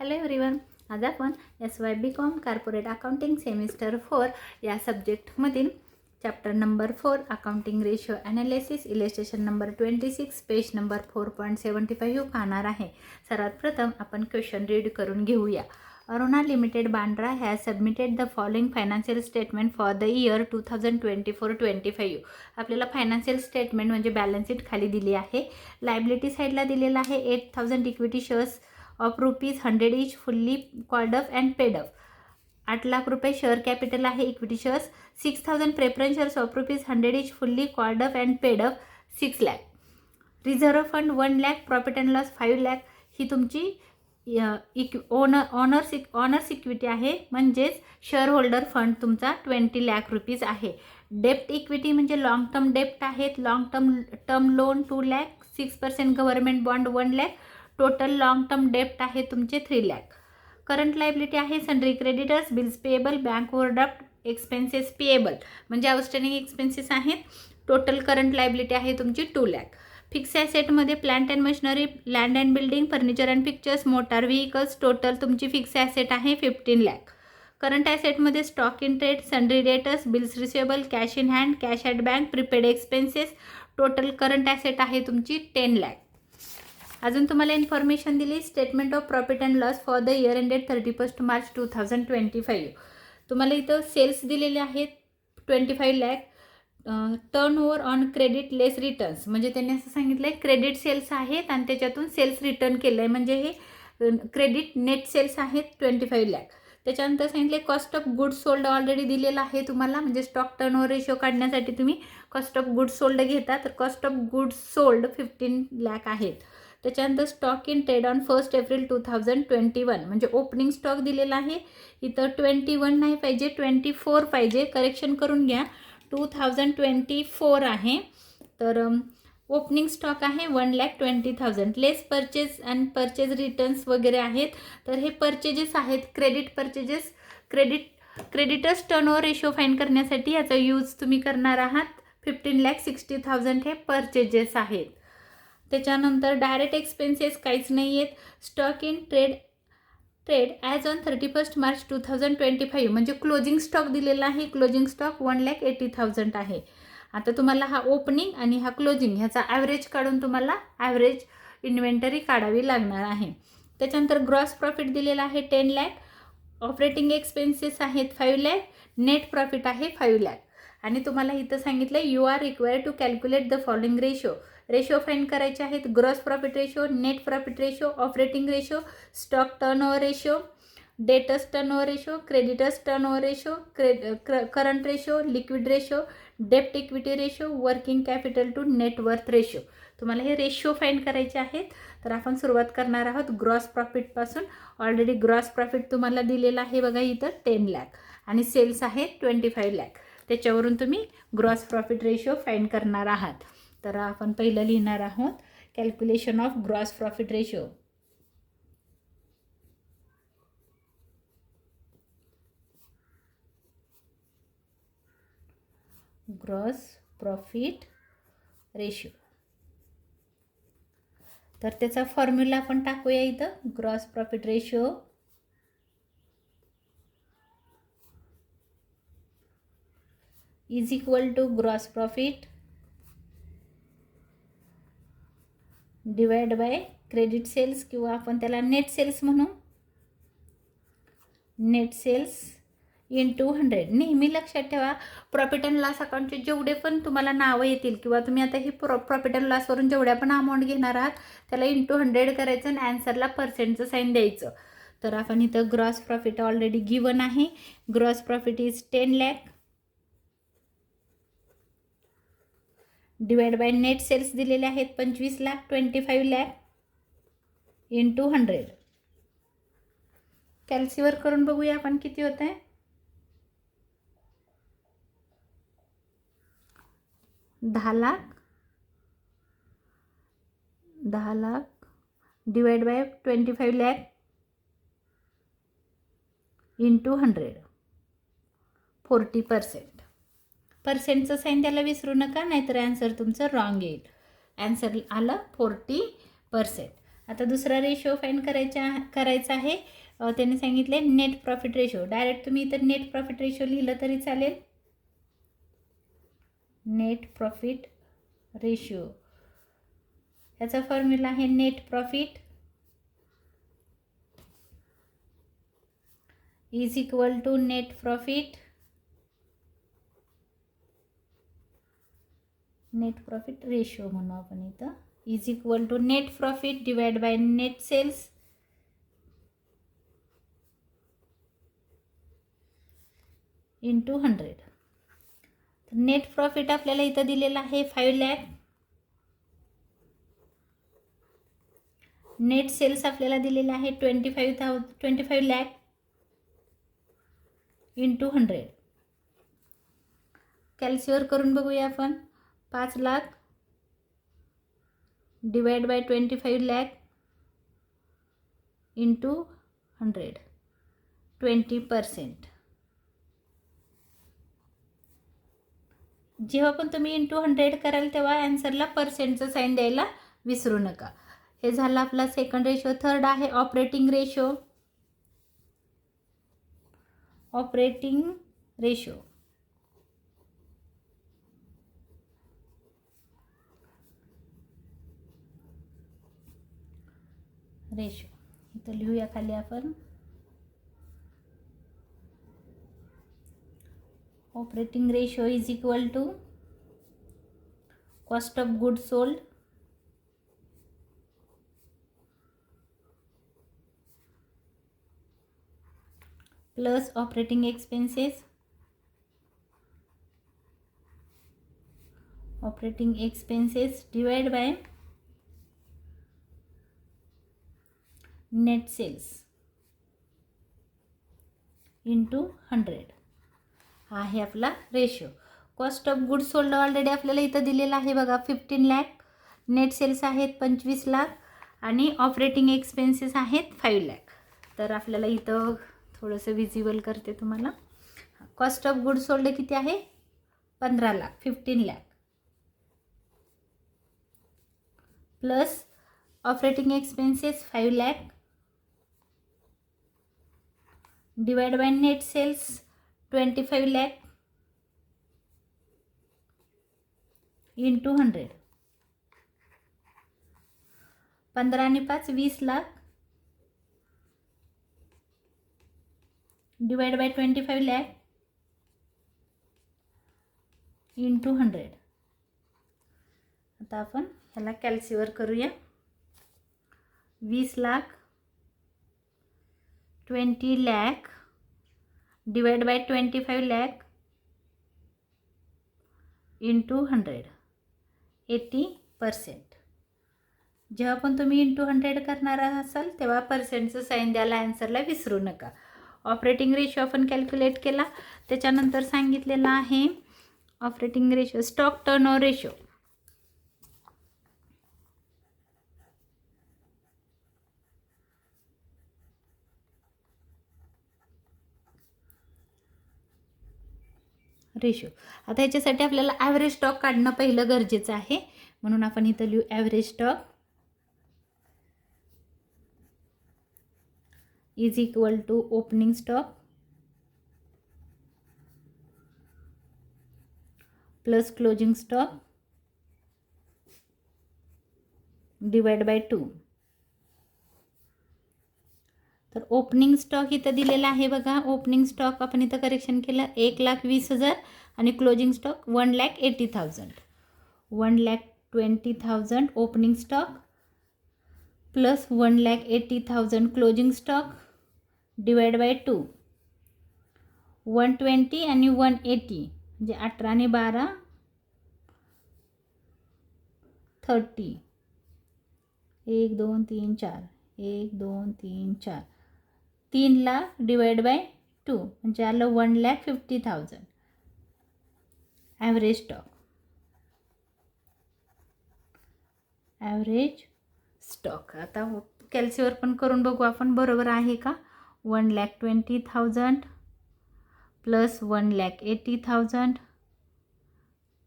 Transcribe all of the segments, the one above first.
Hello everyone, आज आपण SY.BCom corporate accounting semester 4 या सब्जेक्टमधील chapter number 4 accounting ratio analysis illustration number 26 page number 4.75 पाहणार आहे. सर्वात प्रथम आपण क्वेश्चन रीड करून घेऊया. Aruna limited Bandra has submitted the following financial statement for the year 2024-25. आपल्याला फायनान्शियल स्टेटमेंट म्हणजे बॅलन्स शीट खाली दिली आहे. लायबिलिटी साईडला दिलेला आहे 8,000 equity shares of ₹100 each fully called up and paid up. 8 lakh रुपये शेअर कॅपिटल आहे. Equity shares 6,000 preference shares of ₹100 each fully called up and paid up 6 lakh. Reserve fund 1 lakh. Profit and loss 5 lakh. ही तुमची honours equity आहे, म्हणजेच share holder fund तुमचा 20 lakh rupees आहे. डेप्ट equity म्हणजे long term डेप्ट आहेत. Long term loan 2 lakh. 6% government bond 1 lakh. Total long term डेप्ट आहे तुमचे 3 लाख. करंट लायबिलिटी आहे sundry creditors, bills payable, bank overdraft, expenses payable म्हणजे आउटस्टँडिंग एक्सपेन्सेस आहेत. टोटल करंट लायबिलिटी आहे तुमची 2 लाख. फिक्स ॲसेटमध्ये plant and machinery, land and building, furniture and pictures, motor vehicles, total तुमची फिक्स ॲसेट आहे 15 लाख. करंट ॲसेटमध्ये stock in trade, sundry debtors, bills receivable, cash in hand, cash at bank, prepaid expenses, total current asset आहे तुमची 10 लाख. अजून तुम्हाला information दिली statement of profit and loss for the year ended 31 March 2025. तुम्हाला इथं sales दिलेले आहेत 25 lakh. Turn over on credit less returns म्हणजे त्यांनी असं सांगितलं आहे क्रेडिट सेल्स आहेत आणि त्याच्यातून सेल्स रिटर्न केलं आहे, म्हणजे हे क्रेडिट नेट सेल्स आहेत 25 लाख. त्याच्यानंतर सांगितले cost of goods sold already दिलेला आहे तुम्हाला, म्हणजे स्टॉक टर्नओव्हर रेशो काढण्यासाठी तुम्ही कॉस्ट ऑफ गुड्स सोल्ड घेता, तर cost of goods sold 15 lakh आहेत. त्याच्यानंतर stock in trade on 1 April 2021 म्हणजे ओपनिंग स्टॉक दिलेला आहे. इथं 21 नाही पाहिजे, 24 पाहिजे, करेक्शन करून घ्या. 2024 आहे. तर ओपनिंग स्टॉक आहे 1,20,000. लेस परचेज अँड परचेज रिटर्न्स वगैरे आहेत. तर हे परचेजेस आहेत, credit purchases. Creditors turnover ratio find करण्यासाठी याचा यूज तुम्ही करणार आहात. 15,60,000 हे परचेजेस आहेत. त्याच्यानंतर डायरेक्ट एक्सपेन्सेस काहीच नाही आहेत. Stock in trade as on 31 March 2025 म्हणजे क्लोजिंग स्टॉक दिलेला आहे. क्लोजिंग स्टॉक 1,80,000 आहे. आता तुम्हाला हा ओपनिंग आणि हा क्लोजिंग ह्याचा ॲव्हरेज काढून तुम्हाला ॲव्हरेज इन्व्हेंटरी काढावी लागणार आहे. त्याच्यानंतर ग्रॉस प्रॉफिट दिलेला आहे 10 लाख. ऑपरेटिंग एक्सपेन्सेस आहेत 5 लाख. नेट प्रॉफिट आहे 5 लाख. आणि तुम्हाला इथं सांगितलं you are required to calculate the following ratio find करायचे आहेत. Gross profit ratio, net profit ratio, operating ratio, stock turnover ratio, debtors turnover ratio, creditors turnover ratio, current ratio, liquid ratio, डेप्ट equity ratio, working capital to net worth ratio. तुम्हाला हे ratio find करायचे आहेत. तर आपण सुरुवात करणार आहोत ग्रॉस प्रॉफिटपासून. ऑलरेडी ग्रॉस प्रॉफिट तुम्हाला दिलेला आहे बघा इथं 10 लाख आणि सेल्स आहे 25 लाख. त्याच्यावरून तुम्ही ग्रॉस प्रॉफिट रेशो फाईंड करणार आहात. तर आपण पहिलं लिहिणार आहोत calculation of gross profit ratio. Gross profit ratio. तर त्याचा फॉर्म्युला आपण टाकूया इथं. Gross profit ratio is equal to gross profit divide by credit sales किंवा आपण त्याला नेट सेल्स म्हणू. Net sales into 100. नेहमी लक्षात ठेवा प्रॉफिट अँड लॉस अकाउंटचे जेवढे पण तुम्हाला नावं येतील किंवा तुम्ही आता हे प्रॉफिट अँड लॉसवरून जेवढ्या पण अमाऊंट घेणार आहात त्याला इंटू 100 करायचं आणि ॲन्सरला पर्सेंटचं साईन द्यायचं. तर आपण इथं ग्रॉस प्रॉफिट ऑलरेडी गिवन आहे. Gross profit is 10 lakh divide by net sales दिलेले आहेत 25 लाख. 25 लाख इंटू 100. कॅल्सीवर करून बघूया आपण किती होत आहे. 10 lakh divide by 25 lakh into 100. 40%. पर्सेंटचं साईन त्याला विसरू नका, नाहीतर ॲन्सर तुमचं रॉंग येईल. ॲन्सर आलं 40%. आता दुसरा रेशो फाइंड करायचा आहे. त्यांनी सांगितले नेट प्रॉफिट रेशो. डायरेक्ट तुम्ही इथं नेट प्रॉफिट रेशो लिहिलं तरी चालेल. नेट प्रॉफिट रेशो याचा फॉर्म्युला आहे net profit is equal to net profit ratio म्हणू आपण इथं, is equal to net profit divide by net sales into 100. तर नेट प्रॉफिट आपल्याला इथं दिलेला आहे 5 लाख. नेट सेल्स आपल्याला दिलेला आहे 25 लाख इंटू 100. कॅल्क्युलेट करून बघूया आपण. 5 lakh divide by 25 lakh into 100, 20%. जेव्हा पण तुम्ही इंटू 100 कराल तेव्हा आन्सरला पर्सेंटचं साईन द्यायला विसरू नका. हे झालं आपला सेकंड रेशो. थर्ड आहे ऑपरेटिंग रेशो. इथं लिहूया खाली आपण. Operating ratio is equal to cost of goods sold plus operating expenses divide by net sales into 100. हा आहे आपला ratio. Cost of goods sold already आपल्याला इथं दिलेला आहे बघा 15 लाख. नेट सेल्स आहेत 25 लाख आणि ऑपरेटिंग एक्सपेन्सेस आहेत 5 लाख. तर आपल्याला इथं थोडंसं विजिबल करते तुम्हाला. कॉस्ट ऑफ गुड्स सोल्ड किती आहे 15 lakh, 15 lakh plus operating expenses 5 lakh divide by net sales 25 lakh into 100. 15 आणि 5 20 lakh divide by 25 lakh into 100. आता आपण ह्याला कॅल्क्युलेट करूया. 20 lakh 20 lakh divide by 25 lakh into 100, 80%. जेव्हा पण तुम्ही इंटू 100 करणार असाल तेव्हा पर्सेंटचं साईन द्यायला आन्सरला विसरू नका. ऑपरेटिंग रेशो आपण कॅल्क्युलेट केला. त्याच्यानंतर सांगितलेलं आहे operating ratio stock turnover ratio. आता ह्याच्यासाठी आपल्याला ॲव्हरेज स्टॉक काढणं पहिलं गरजेचं आहे. म्हणून आपण इथं लिहू average stock is equal to opening stock plus closing stock divide by 2. तर ओपनिंग स्टॉक इथं दिलेला आहे बघा. ओपनिंग स्टॉक आपण इथं करेक्शन केलं 1,20,000 आणि closing stock 1,80,000. 1,20,000 opening stock plus 1,80,000 closing stock divide by 2. 120 आणि 180 म्हणजे 18 आणि 12 30. 1 2 3 4 1 2 3 4 3 लाख डिवाइड बाय 2 म्हणजे आलं 1,50,000 ॲव्हरेज स्टॉक. आता कॅल्क्युलेट पण करून बघू आपण बरोबर आहे का. 1,20,000 प्लस 1,80,000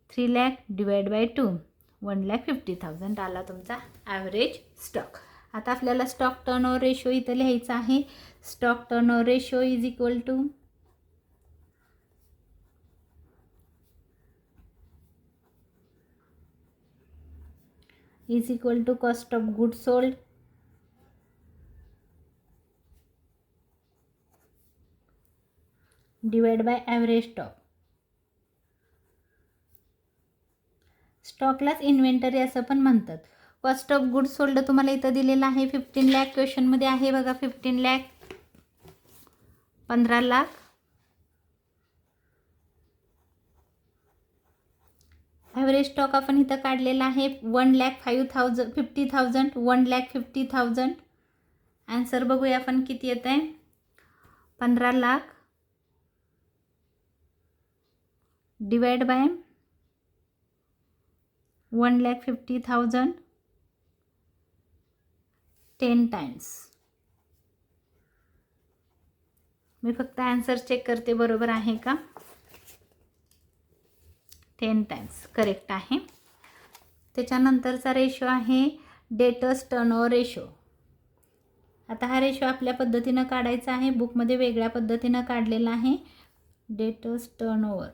3 लाख डिवाइड बाय 2 1,50,000 आला तुमचा ॲव्हरेज स्टॉक. आता आपल्याला स्टॉक टर्नओव्हर रेशो इथं लिहायचा आहे. Stock turnover ratio is equal to cost of goods sold divide by average stock. स्टॉकलाच इन्व्हेंटरी असं पण म्हणतात. कॉस्ट ऑफ गुड्स सोल्ड तुम्हाला इथं दिलेलं आहे 15 लाख. क्वेश्चनमध्ये आहे बघा 15 लाख, 15 लाख. ॲव्हरेज स्टॉक आपण इथं काढलेला आहे 1,50,000, 1,50,000. आन्सर बघूया आपण किती येत आहे. 15 लाख डिवाइड बाय 1,50,000 10 टाइम्स. मी फक्त आन्सर चेक करते बरोबर आहे का. 10 टाइम्स करेक्ट आहे. त्याच्यानंतरचा रेशो आहे डेटर्स टर्नओव्हर रेशो. आता हा रेशो आपल्या पद्धतीनं काढायचा आहे. बुकमध्ये वेगळ्या पद्धतीनं काढलेला आहे. Debtors turnover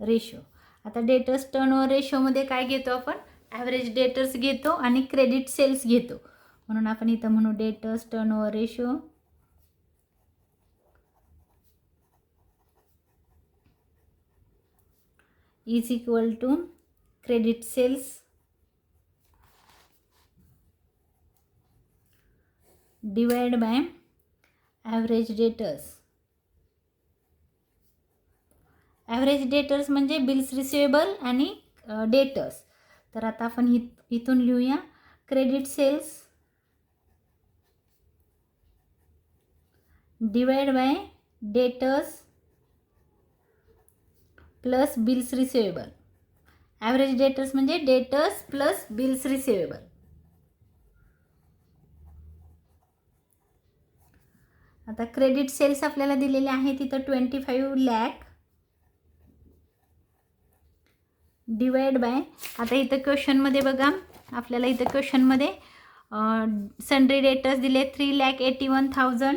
ratio. आता डेटर्स टर्नओव्हर रेशोमध्ये काय घेतो आपण, ॲव्हरेज डेटर्स घेतो आणि क्रेडिट सेल्स घेतो. म्हणून आपण इथं म्हणू debtors turnover ratio is equal to credit sales divide by average debtors. Average debtors म्हणजे बिल्स रिसिवेबल आणि डेटर्स. तर आता आपण इथून लिहूया credit sales divide by debtors plus bills receivable. Average debtors म्हणजे डेटर्स प्लस बिल्स रिसिवेबल. आता credit sales आपल्याला दिलेले आहे तिथं 25 लाख डिवाइड बाय. आता इथं क्वेश्चनमध्ये बघा आपल्याला इथं क्वेश्चनमध्ये सन्ड्री डेटर्स दिले 3,81,000.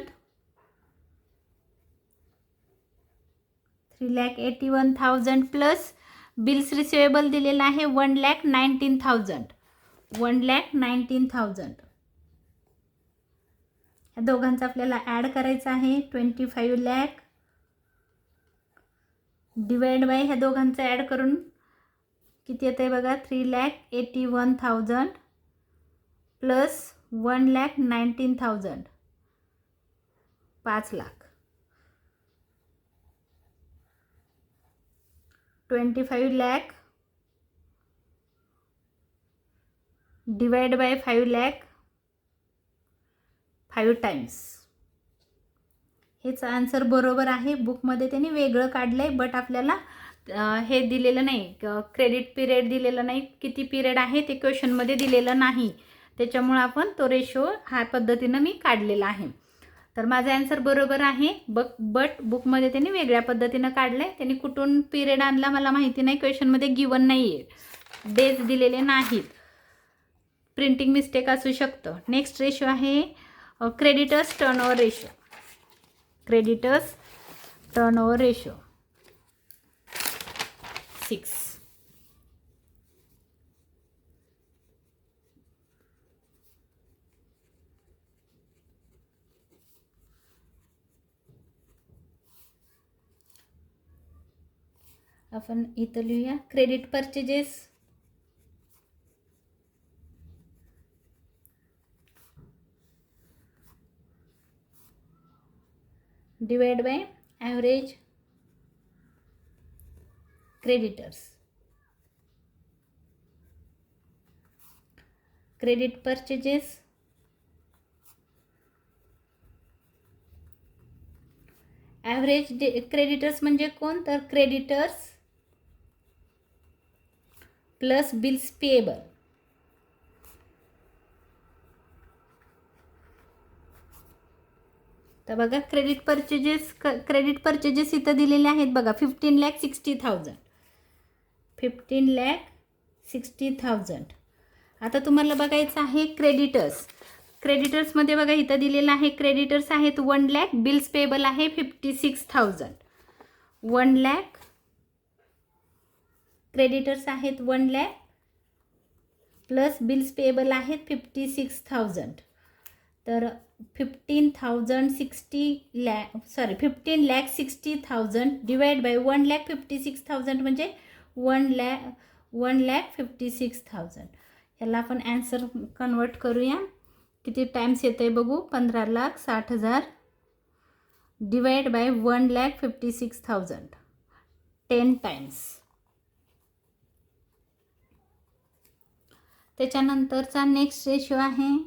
3,81,000 प्लस बिल्स रिसिवेबल दिलेला आहे 1,19,000. 1,19,000 ह्या दोघांचा आपल्याला ॲड करायचा आहे. 25 लाख डिवाइड बाय ह्या दोघांचं ॲड करून किती येतं आहे बघा 3,81,000 plus 1,19,000 5 lakh. 25 lakh divide bye 5 lakh 5 times. हेच आन्सर बरोबर आहे. बुकमध्ये त्यांनी वेगळं काढलं आहे बट आपल्याला हे दिलेलं नाही, क्रेडिट पिरियड दिलेलं नाही, किती पिरियड आहे ते क्वेश्चनमध्ये दिलेलं नाही. त्याच्यामुळं आपण तो रेशो ह्या पद्धतीनं मी काढलेला आहे. तर माझा आन्सर बरोबर आहे. बट बुकमध्ये त्यांनी वेगळ्या पद्धतीनं काढलं आहे. त्यांनी कुठून पिरियड आणला मला माहिती नाही. क्वेश्चनमध्ये गिवन नाही आहे, डेज दिलेले नाहीत. प्रिंटिंग मिस्टेक असू शकतं. नेक्स्ट रेशो आहे creditors turnover ratio. Creditors turnover ratio 6. आपण इथं लिहूया credit purchases divide by average creditors. Credit purchases average creditors म्हणजे कोण, तर क्रेडिटर्स प्लस बिल्स पेएबल. तर बघा क्रेडिट परचेजेस इथं दिलेले आहेत बघा 15,60,000. 15,60,000 60,000. आता तुम्हाला बघायचं आहे क्रेडिटर्स. क्रेडिटर्समध्ये बघा इथं दिलेलं आहे, क्रेडिटर्स आहेत 1 लाख, बिल्स पेबल आहे 56,000. 1 लाख क्रेडिटर्स आहेत 1 लाख प्लस बिल्स पेबल आहेत 56,000. तर 15,60,000 डिवाइड बाय 1,56,000 म्हणजे 1,56,000. ह्याला आपण ॲन्सर कन्वर्ट करूया. किती टाइम्स येते बघू. 15,60,000 डिवाइड बाय 1,56,000 10 टाइम्स. त्याच्यानंतरचा नेक्स्ट रेशो आहे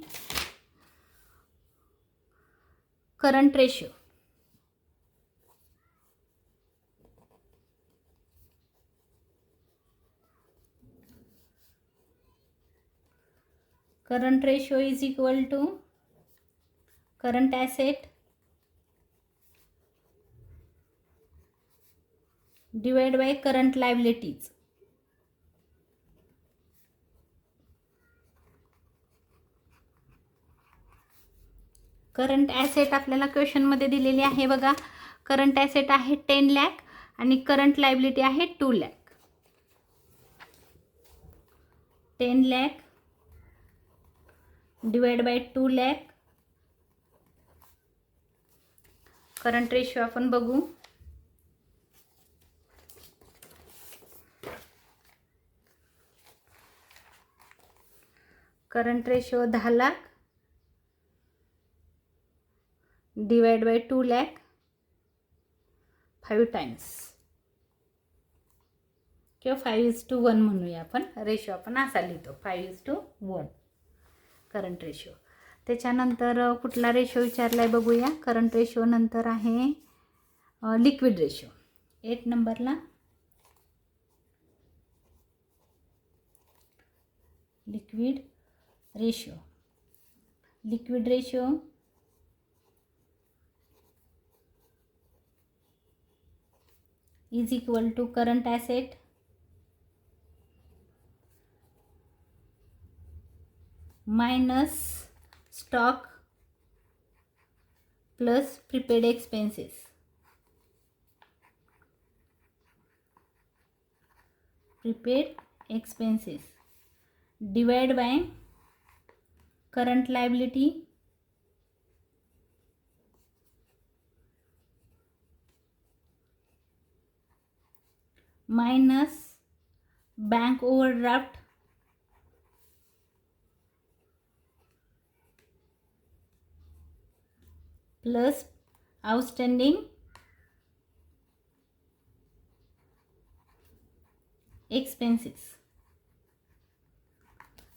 current ratio. Current ratio is equal to current asset divide by current liabilities. Current asset आपल्याला क्वेश्चनमध्ये दिलेली आहे बघा. करंट ॲसेट आहे 10 लाख आणि करंट लायबिलिटी आहे 2 lakh. 10 lakh divide by 2 lakh. Current ratio आपण बघू. Current ratio 10 lakh divide by 2 lakh 5 times किंवा 5:1 म्हणूया आपण. रेशो आपण असा लिहितो 5:1 करंट रेशो. त्याच्यानंतर कुठला रेशो विचारला आहे बघूया. करंट रेशो नंतर आहे लिक्विड रेशो. 8 नंबरला liquid ratio. Liquid ratio is equal to current asset minus stock plus prepaid expenses. Prepaid expenses divided by current liability minus bank overdraft plus outstanding expenses.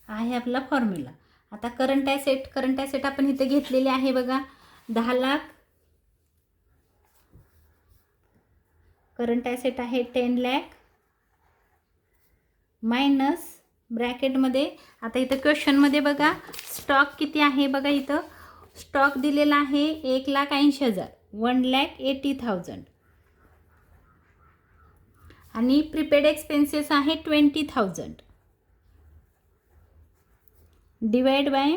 हा आहे आपला formula. आता current asset आपण इथे घेतलेले आहे बघा 10 लाख. करंट ॲसेट आहे 10 लाख मायनस ब्रॅकेटमध्ये. आता इथं क्वेश्चनमध्ये बघा स्टॉक किती आहे बघा. इथं स्टॉक दिलेला आहे 1,80,000 1,80,000 आणि प्रीपेड एक्सपेन्सेस आहे 20,000 डिवाइड बाय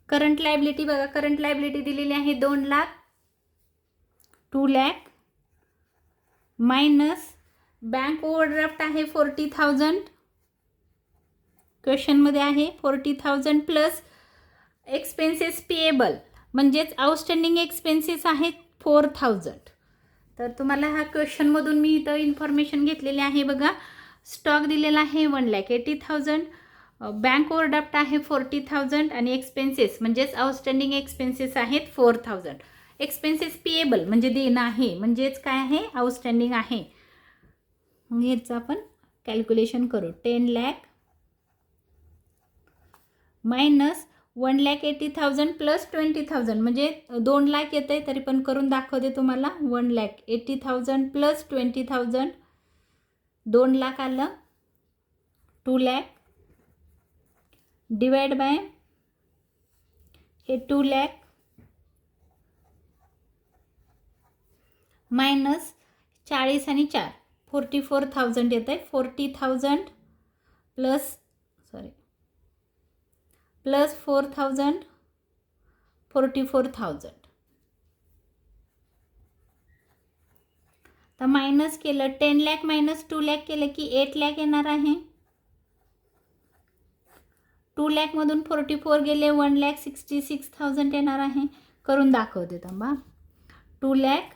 करंट लायबिलिटी. बघा करंट लायबिलिटी दिलेली आहे 2 lakh 2 lakh minus bank overdraft आहे 40,000 क्वेश्चनमध्ये आहे 40,000 प्लस एक्सपेन्सेस पेएबल म्हणजेच आउटस्टँडिंग एक्सपेन्सेस आहेत 4,000. तर तुम्हाला ह्या क्वेश्चनमधून मी इथं इन्फॉर्मेशन घेतलेली आहे बघा. स्टॉक दिलेला आहे 1,80,000, बँक ओव्हरड्राफ्ट आहे 40,000 आणि एक्सपेन्सेस म्हणजेच आउटस्टँडिंग एक्सपेन्सेस आहेत 4,000. एक्सपेन्सेस पेएबल म्हणजे देणं आहे म्हणजेच काय आहे आउटस्टँडिंग आहे. मग ह्याचं आपण कॅल्क्युलेशन करू. 10 लाख मायनस 1,80,000 प्लस 20,000 म्हणजे 2 लाख येत आहे. तरी पण करून दाखवते तुम्हाला. 1,80,000 प्लस 20,000 2 लाख आलं. 2 लाख डिवाइड बाय हे 2 लाख मायनस 40 आणि 4 44,000 येत आहे. 40,000 प्लस 4,000 44,000. तर मायनस केलं 10 लाख मायनस 2 लाख केलं की 8 लाख येणार आहे. 2 लाखमधून 44 गेले 1,66,000 येणार आहे. करून दाखवते थांबा. 2 लाख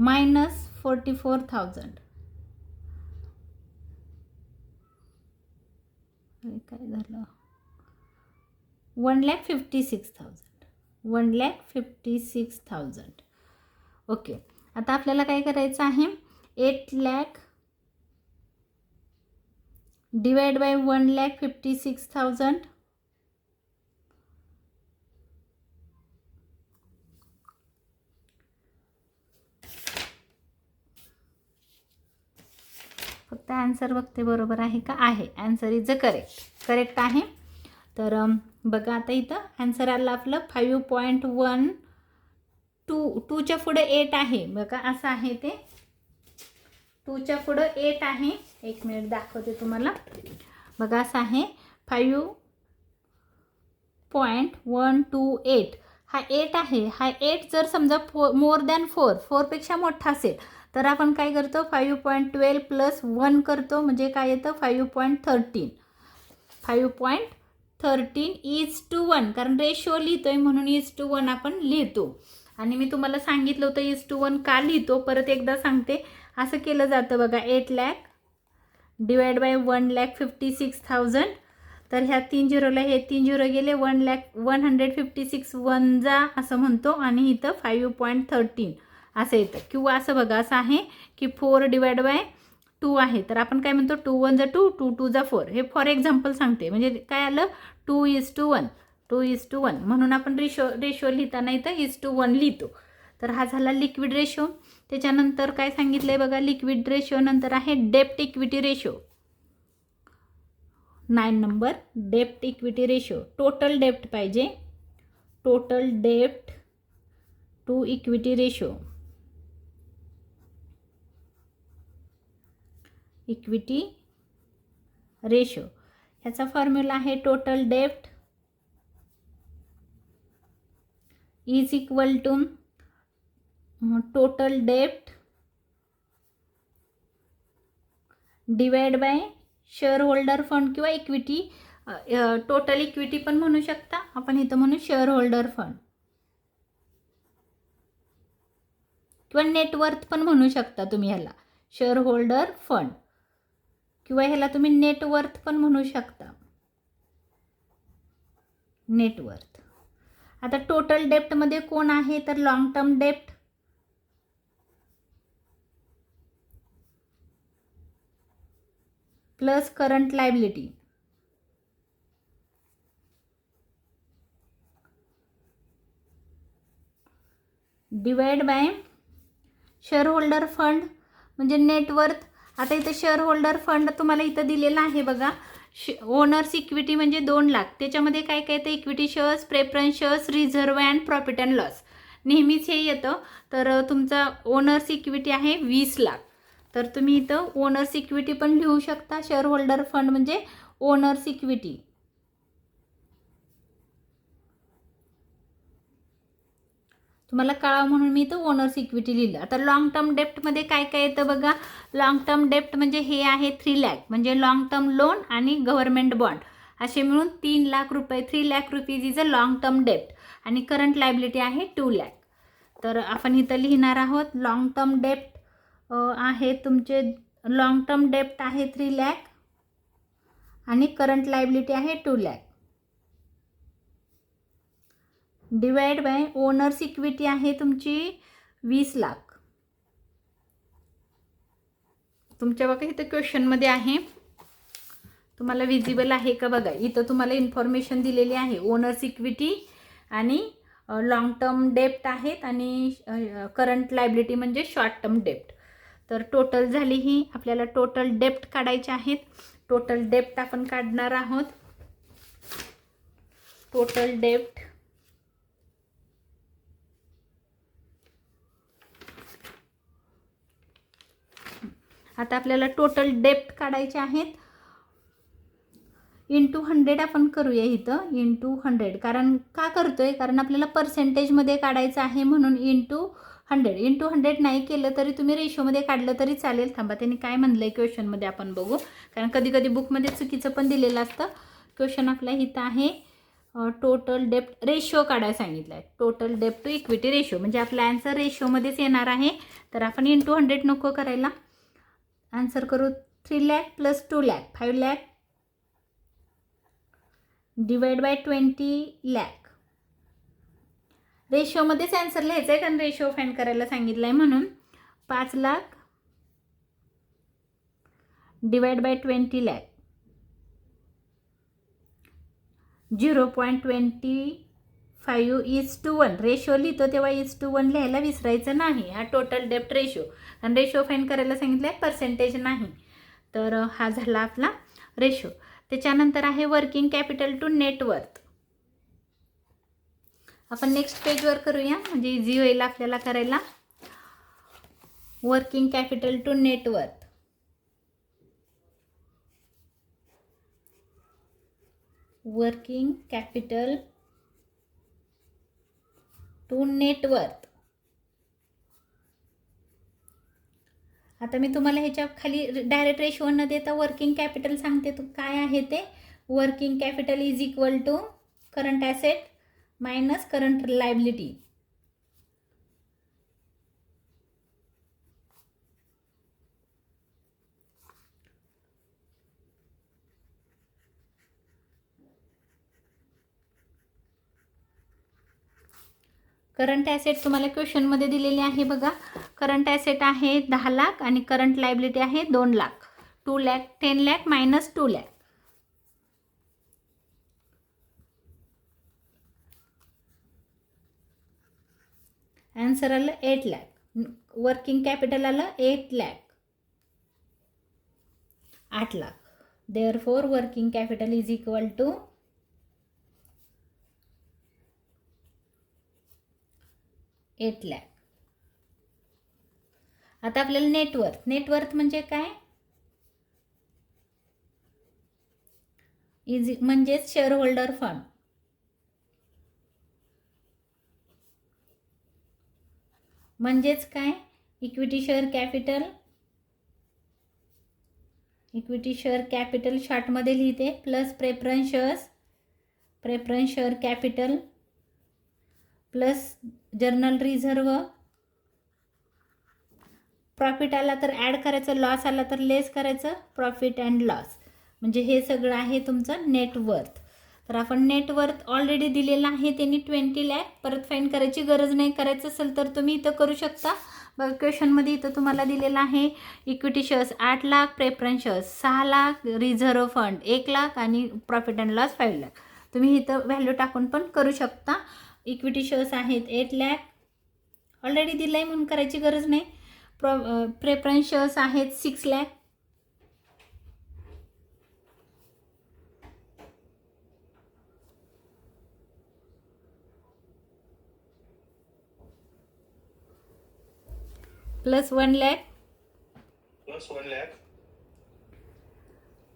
मायनस 44,000 काय झालं 1,56,000 1,56,000. ओके. आता आपल्याला काय करायचं आहे 8 लाख डिवाइड बाय 1,56,000 फक्त आन्सर बघते बरोबर आहे का. आहे. आन्सर इज अ करेक्ट आहे. तर बघा आता इथं आन्सर आलं आपलं 5.1. 2च्या पुढे 8 आहे बघा असं आहे ते. 2च्या पुढं 8 आहे. 1 मिनिट दाखवते तुम्हाला. बघा असं आहे 5.128. हा 8 आहे. हा 8 जर समजा मोर दॅन 4 पेक्षा मोठा असेल तर आपण काय करतो 5.12 प्लस 1 करतो म्हणजे काय येतं 5.13. 5.13 1 कारण रेशो लिहितोय म्हणून 1 आपण लिहितो. आणि मी तुम्हाला सांगितलं होतं 1 का लिहितो परत एकदा सांगते. असं केलं जातं बघा 8 लाख डिवाइड बाय 1,56,000. तर ह्या 3 झिरोला हे 3 झिरो गेले 1,156 1 जा असं म्हणतो आणि इथं 5.13 असं येतं. किंवा असं बघा असं आहे की 4 डिवाइड बाय 2 आहे तर आपण काय म्हणतो 2 1 जा 2 2 2 जा 4. हे फॉर एक्झाम्पल सांगते म्हणजे काय आलं 2:1 2:1 म्हणून आपण रेशो लिहिताना इथं 1:1 लिहितो. तर हा झाला लिक्विड रेशो. त्याच्यानंतर काय सांगितलं आहे बघा लिक्विड रेशो नंतर आहे डेप्ट इक्विटी रेशो. 9 नंबर डेप्ट इक्विटी रेशो. टोटल डेप्ट पाहिजे. टोटल डेप्ट to equity ratio. Equity ratio ह्याचा फॉर्म्युला आहे total dept is equal to total dept divide by shareholder fund किंवा इक्विटी. टोटल इक्विटी पण म्हणू शकता आपण इथं म्हणू शेअर होल्डर फंड किंवा नेटवर्थ पण म्हणू शकता तुम्ही ह्याला शेअर होल्डर फंड किंवा ह्याला तुम्ही नेटवर्थ पण म्हणू शकता नेटवर्थ. आता टोटल डेप्टमध्ये कोण आहे तर लॉंग टर्म डेप्ट plus current liability divide by shareholder fund म्हणजे नेटवर्थ. आता इथं शेअर होल्डर फंड तुम्हाला इथं दिलेला आहे बघा. ओनर्स इक्विटी म्हणजे 2 लाख. त्याच्यामध्ये काय काय येतं equity shares preference shares reserve and profit and loss नेहमीच हे येतं. तर तुमचा ओनर्स इक्विटी आहे 20 लाख. तर तुम्ही इथं ओनर्स इक्विटी पण लिहू शकता. शेअर होल्डर फंड म्हणजे ओनर्स इक्विटी. तुम्हाला कळावं म्हणून मी इथं ओनर्स इक्विटी लिहिलं. आता लॉंग टर्म डेप्टमध्ये काय काय येतं बघा. लॉंग टर्म डेप्ट म्हणजे हे आहे 3 लाख म्हणजे लॉंग टर्म लोन आणि गव्हर्नमेंट बॉन्ड असे मिळून 3 लाख रुपये 3 lakh rupees is a long term डेप्ट. आणि करंट लायबिलिटी आहे 2 लाख. तर आपण इथं लिहिणार आहोत लॉंग टर्म डेप्ट आहे तुमचे लॉंग टर्म डेप्ट आहे 3 लाख आणि करंट लायबिलिटी आहे 2 lakh divide bye owners equity आहे तुमची 20 लाख. तुमच्या बघा इथं क्वेश्चनमध्ये आहे तुम्हाला विजिबल आहे का बघा. इथं तुम्हाला इन्फॉर्मेशन दिलेली आहे ओनर्स इक्विटी आणि लॉंग टर्म डेप्ट आहेत आणि करंट लायबिलिटी म्हणजे शॉर्ट टर्म डेप्ट. तर टोटल झाली ही आपल्याला टोटल डेप्ट काढायचे आहेत. टोटल डेप्ट आपण काढणार आहोत. टोटल डेप्ट आता आपल्याला टोटल डेप्ट काढायचे आहेत. इंटू 100 आपण करूया इथं, इंटू 100. कारण का करतोय, कारण आपल्याला पर्सेंटेजमध्ये काढायचं आहे म्हणून इंटू 100. इंटू 100 नाही केलं तरी तुम्ही रेशोमध्ये काढलं तरी चालेल. थांबा, त्यांनी काय म्हणलं आहे क्वेश्चनमध्ये आपण बघू, कारण कधी कधी बुकमध्ये चुकीचं पण दिलेलं असतं. क्वेश्चन आपला इथं आहे टोटल डेप्ट रेशो काढायला सांगितलं आहे. टोटल डेप्ट टू इक्विटी रेशो म्हणजे आपला आन्सर रेशोमध्येच येणार आहे. तर आपण इंटू 100 नको करायला, आन्सर करू 3 lakh plus 2 lakh 5 lakh divide by 20 lakh. रेशोमध्येच आन्सर लिहायचं आहे कारण रेशो फाइंड करायला सांगितलं आहे म्हणून. 5 lakh divide by 20 lakh 0.25:1. Ratio लिहितो तेव्हा 1:1 लिहायला विसरायचं नाही. हा टोटल डेप्ट रेशो, आणि रेशो फाइंड करायला सांगितलं आहे, पर्सेंटेज नाही. तर हा झाला आपला रेशो. त्याच्यानंतर आहे वर्किंग कॅपिटल टू नेटवर्थ. आपण नेक्स्ट पेजवर करूया म्हणजे इझी होईल आपल्याला करायला. Working capital to net worth. Working capital to net worth. आता मी तुम्हाला ह्याच्या खाली डायरेक्ट रेशो न देता वर्किंग कॅपिटल सांगते तो काय आहे ते. Working capital is equal to current asset minus current liability. Current asset तुम्हाला क्वेश्चनमध्ये दिलेले आहे बघा. करंट ॲसेट आहे 10 लाख आणि करंट लायबिलिटी आहे 2 लाख. 2 लाख 10 लाख मायनस 2 लाख. आन्सर आलं 8 लाख. वर्किंग कॅपिटल आलं 8 lakh, 8 lakh. Therefore working capital is equal to 8 lakh. आता आपल्याला नेटवर्थ. नेटवर्थ म्हणजे काय, म्हणजेच शेअर होल्डर फंड. म्हणजेच काय, equity share capital. Equity share capital शॉर्टमध्ये लिहिते plus preference shares, preference share capital plus journal reserve. Profit आला तर ॲड करायचं, लॉस आला तर लेस करायचं, प्रॉफिट अँड लॉस. म्हणजे हे सगळं आहे तुमचं नेटवर्थ. तर आपण नेटवर्थ ऑलरेडी दिलेलं आहे त्यांनी 20 लाख. परत फाईन करायची गरज नाही. करायचं असेल तर तुम्ही इथं करू शकता. बघा क्वेश्चनमध्ये इथं तुम्हाला दिलेलं आहे equity shares 8 lakh, preference shares 6 lakh, reserve fund 1 lakh आणि प्रॉफिट अँड लॉस 5 लाख. तुम्ही इथं व्हॅल्यू टाकून पण करू शकता. इक्विटी शेअर्स आहेत 8 लाख, ऑलरेडी दिलं आहे म्हणून करायची गरज नाही. प्रेफरन्स शेअर्स आहेत 6 lakh. Plus 1 lakh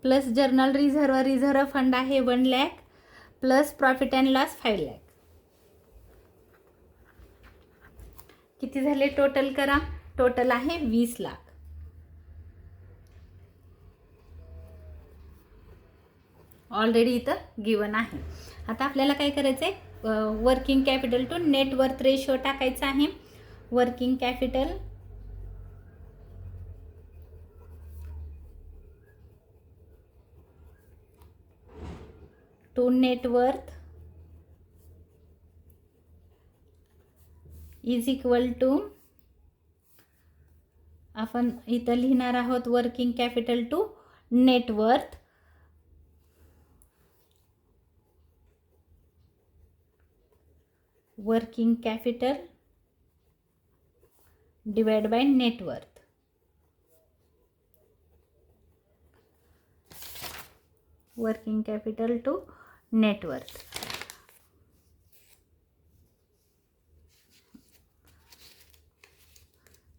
plus journal reserve fund आहे 1 lakh plus profit and loss 5 lakh. किती झाले टोटल करा. टोटल आहे 20 लाख. ऑलरेडी इथं गिवन आहे. आता आपल्याला काय करायचं आहे, working capital to net worth ratio टाकायचा आहे. Working capital to net worth is equal to, आपण इथं लिहिणार आहोत working capital to net worth working capital divide by net worth. Working capital to net worth.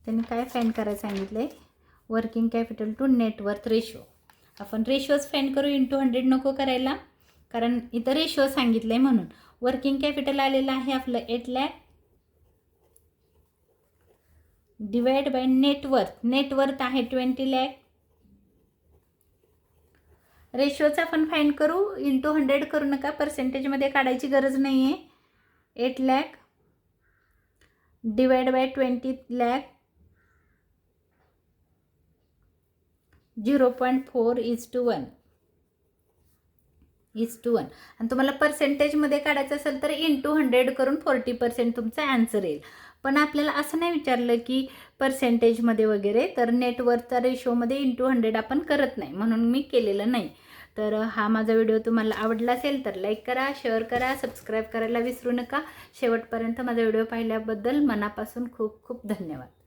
त्यांनी काय फाइंड करायला सांगितले, working capital to net worth ratio. आपण रेशोज फाइंड करू, इंटू 100 नको करायला, कारण इथं रेशो सांगितलं आहे म्हणून. वर्किंग कॅपिटल आलेलं आहे आपलं 8 lakh divide by net worth. Net worth आहे 20 लाख. रेशोचा आपण फाइंड करू, इंटू 100 करू नका, पर्सेंटेजमध्ये काढायची गरज नाही आहे. 8 लाख डिवाइड बाय 20 लाख 0.4:1 आणि तुम्हाला पर्सेंटेजमध्ये काढायचं असेल तर इंटू 100 करून 40% तुमचा आन्सर येईल. पण आपल्याला असं नाही विचारलं की पर्सेंटेजमध्ये वगैरे, तर नेटवर्कचा रेशोमध्ये इंटू 100 आपण करत नाही, म्हणून मी केलेलं नाही. तर हा माझा व्हिडिओ तुम्हाला आवडला असेल तर लाईक करा, शेअर करा, सबस्क्राईब करायला विसरू नका. शेवटपर्यंत माझा व्हिडिओ पाहिल्याबद्दल मनापासून खूप खूप धन्यवाद.